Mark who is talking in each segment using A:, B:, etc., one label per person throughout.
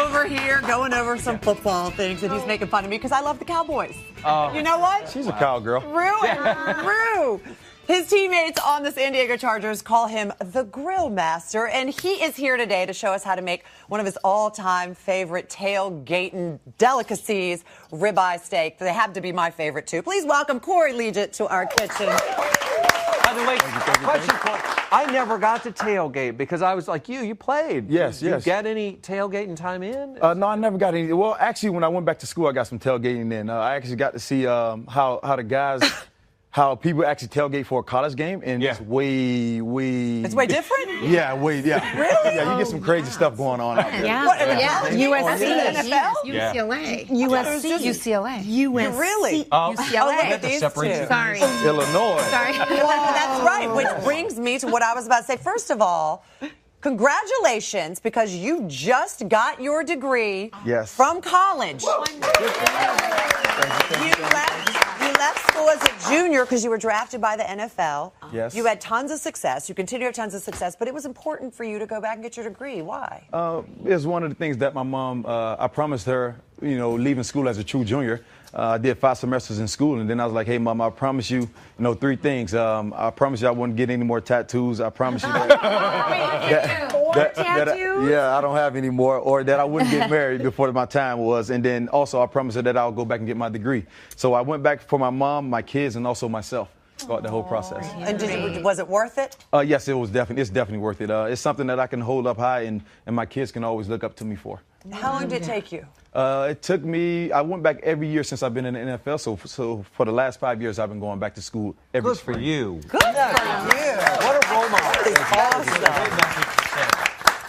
A: over here going over some football things, and he's making fun of me because I love the Cowboys. You know what?
B: She's a cowgirl.
A: Rue. His teammates on the San Diego Chargers call him the Grill Master, and he is here today to show us how to make one of his all-time favorite tailgating delicacies, ribeye steak. They have to be my favorite, too. Please welcome Corey Legit to our kitchen.
C: By the way, question, I never got to tailgate because I was like you played.
B: Yes.
C: Did you get any tailgating time in?
B: No, I never got any. Well, actually, when I went back to school, I got some tailgating in. I actually got to see how the guys... how people actually tailgate for a college game, and it's way...
A: It's way different?
B: Yeah.
A: Really?
B: Yeah, you get some crazy stuff going on out there.
A: Yeah. What, USC, NFL?
D: UCLA.
A: UCLA.
D: USC.
A: Really?
D: UCLA.
A: Look at these two.
D: Sorry.
B: Illinois.
D: Sorry.
A: Well, that's right, which brings me to what I was about to say. First of all, congratulations, because you just got your degree from college. You left school as a junior because you were drafted by the NFL.
B: Yes.
A: You had tons of success. You continue to have tons of success, but it was important for you to go back and get your degree. Why?
B: It's one of the things that my mom, I promised her, leaving school as a true junior. I did 5 semesters in school, and then I was like, hey, Mom, I promise you, 3 things. I promise you I wouldn't get any more tattoos. I promise you that I don't have any more, or that I wouldn't get married before my time was. And then also I promised her that I'll go back and get my degree. So I went back for my mom, my kids, and also myself throughout the whole process.
A: And was it worth it?
B: Yes, it's definitely worth it. It's something that I can hold up high, and my kids can always look up to me for.
A: How long did it take you?
B: It took me, I went back every year since I've been in the NFL. So for the last 5 years, I've been going back to school every spring.
C: For you.
A: Good for you.
C: What a role model.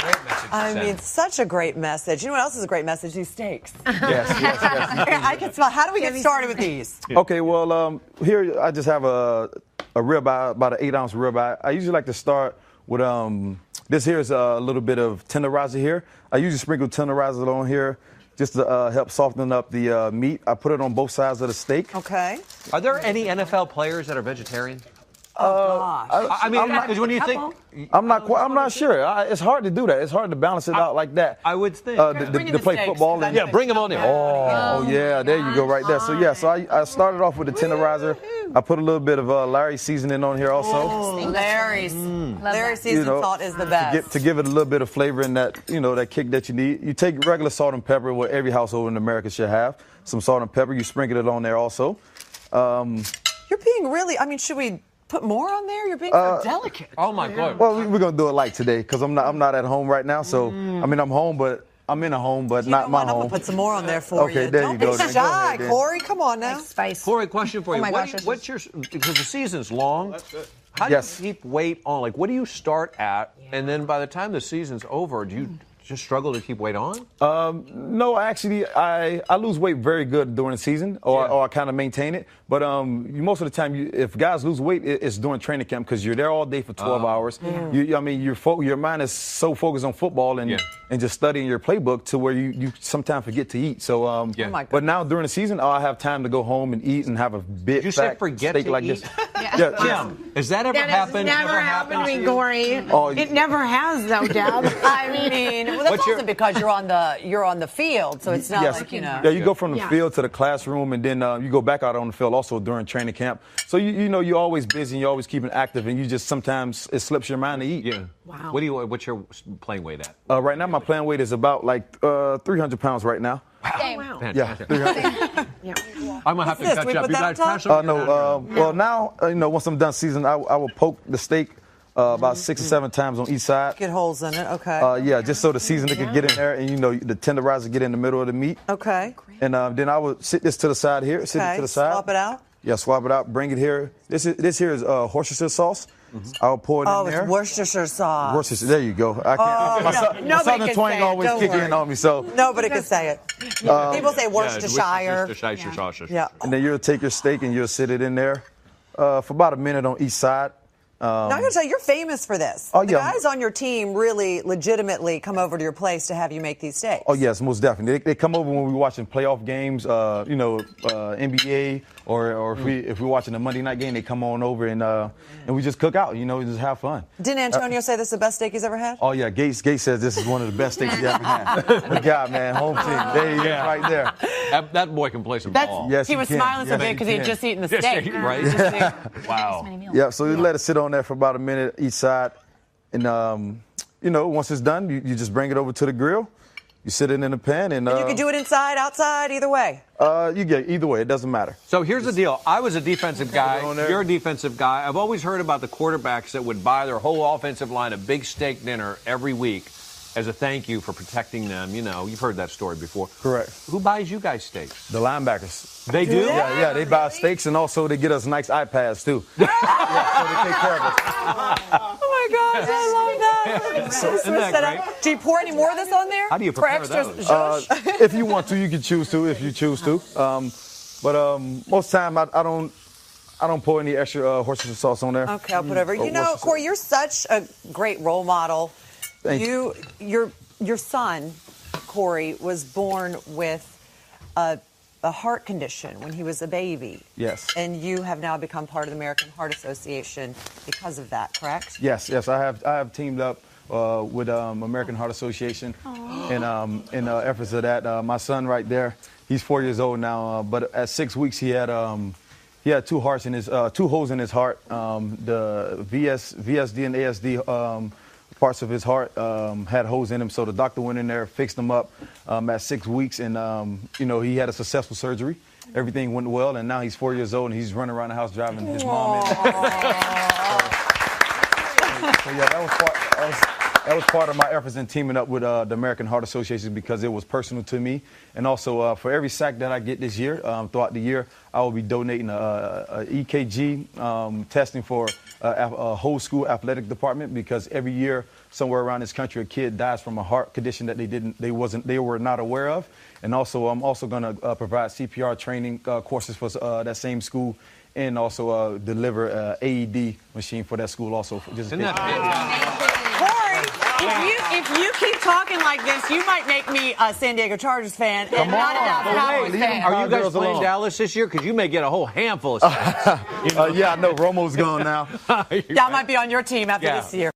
A: Great message. I mean, such a great message. You know what else is a great message? These steaks.
B: Yes.
A: I can smell. How do we get started with these?
B: Okay, well, here I just have a ribeye, about an 8-ounce ribeye. I usually like to start with this here is a little bit of tenderizer here. I usually sprinkle tenderizer on here just to help soften up the meat. I put it on both sides of the steak.
A: Okay.
C: Are there any NFL players that are vegetarian?
A: Oh, gosh.
C: I mean, because when you think...
B: I'm not sure. It's hard to do that. It's hard to balance it out like that.
C: I would think.
B: To play football.
C: Yeah, bring them on in.
B: Oh, yeah, there you go right there. So I started off with the tenderizer. I put a little bit of Larry seasoning on here also.
A: Oh, Larry seasoned salt is the best.
B: To give it a little bit of flavor and that, that kick that you need. You take regular salt and pepper, what every household in America should have. Some salt and pepper. You sprinkle it on there also.
A: You're being really, should we put more on there? You're being so delicate.
C: Oh, my God.
B: Well, we're going to do it light today because I'm not at home right now. So, I'm home, but I'm in a home, but not my home.
A: I'm going to put some more on there for you.
B: Okay, there you go.
A: Don't be shy, Corey. Come on now.
D: Spice.
C: Corey, question for you.
D: Gosh,
C: what's your, because the season's long.
B: That's good.
C: How do you keep weight on? Like, what do you start at? Yeah. And then by the time the season's over, do you just struggle to keep weight on?
B: No, actually, I lose weight very good during the season, or I kind of maintain it. But most of the time, if guys lose weight, it's during training camp because you're there all day for 12 hours. Your mind is so focused on football and just studying your playbook to where you sometimes forget to eat. So, but now during the season, I have time to go home and eat and have a big fat steak like this.
C: Kim, has that ever happened?
D: Never happened to me, Corey. It never has, though, Deb.
A: Well, that's also because you're on the field, so it's not like,
B: Yeah, you go from the field to the classroom, and then you go back out on the field also during training camp. So you're always busy, and you're always keeping active, and you just sometimes it slips your mind to eat.
C: Yeah.
D: Wow.
C: What's your playing weight at?
B: Right now, my playing weight is about 300 pounds right now.
D: Wow.
C: Fantastic.
B: Yeah, 300.
C: I'm gonna have to catch up. You guys pass
B: well, now once I'm done season, I will poke the steak about 6 or 7 times on each side.
A: Get holes in it, okay.
B: Just so the seasoning can get in there, and the tenderizer get in the middle of the meat.
A: Okay.
B: And then I would sit this to the side here. Sit it to the side.
A: Swap it out.
B: Yeah, swap it out. Bring it here. This here is Worcestershire sauce. I'll pour it in there.
A: Oh, it's Worcestershire sauce.
B: Worcestershire. There you go. I can't. My southern twang always kick in on me. So
A: nobody can say it. People say Worcestershire.
C: Worcestershire sauce.
A: Yeah.
B: And then you'll take your steak and you'll sit it in there for about a minute on each side.
A: Now, I got to tell you, you're famous for this.
B: Oh,
A: The
B: yeah.
A: guys on your team really legitimately come over to your place to have you make these steaks.
B: Oh, yes, most definitely. They come over when we're watching playoff games, NBA, or if we're watching a Monday night game, they come on over and we just cook out, just have fun.
A: Didn't Antonio say this is the best steak he's ever had?
B: Oh, yeah, Gates says this is one of the best steaks he ever had. The guy, man, home team. There he is right there.
C: That boy can play some ball.
B: Yes,
D: He was
B: can.
D: smiling so
B: Yes,
D: big because he had just eaten the steak.
C: Right? Wow.
B: Yeah, so you let it sit on there for about a minute each side. And, once it's done, you just bring it over to the grill. You sit it in the pan. And
A: You can do it inside, outside, either way.
B: You get either way. It doesn't matter.
C: So here's the deal. I was a defensive guy.
B: on there.
C: You're a defensive guy. I've always heard about the quarterbacks that would buy their whole offensive line a big steak dinner every week as a thank you for protecting them. You've heard that story before.
B: Correct.
C: Who buys you guys steaks?
B: The linebackers.
C: They do?
B: Yeah, they buy steaks and also they get us nice iPads too. So they take care of us.
A: Oh my gosh, I love that.
C: Isn't that great?
A: Do you pour any more of this on there?
C: How do you
A: for
C: prepare
A: extra
C: those?
A: zhuzh?
B: If you want to, you can choose to. If you choose to, but most time I don't pour any extra Worcestershire sauce on there.
A: Okay, I'll put over. Corey, you're such a great role model.
B: Thank you.
A: Your son, Corey, was born with a heart condition when he was a baby.
B: Yes.
A: And you have now become part of the American Heart Association because of that, correct?
B: Yes. I have teamed up with American Heart Association in efforts of that. My son right there, he's 4 years old now, but at 6 weeks he had two holes in his heart. The VSD and ASD parts of his heart had holes in him, so the doctor went in there, fixed them up at 6 weeks, and he had a successful surgery. Everything went well, and now he's 4 years old and he's running around the house driving his mom in. So yeah, that was part of my efforts in teaming up with the American Heart Association because it was personal to me. And also for every sack that I get this year, throughout the year, I will be donating a EKG testing for a whole school athletic department because every year somewhere around this country a kid dies from a heart condition that they were not aware of. And also I'm also going to provide CPR training courses for that same school and also deliver an AED machine for that school also.
C: Isn't that fantastic?
A: Corey, if you keep talking like this, you might make me a San Diego Chargers fan and not a Dallas Cowboys fan.
C: Are you guys playing Dallas this year? Because you may get a whole handful of sacks.
B: Yeah, I know. Romo's gone now.
A: That might be on your team after this year.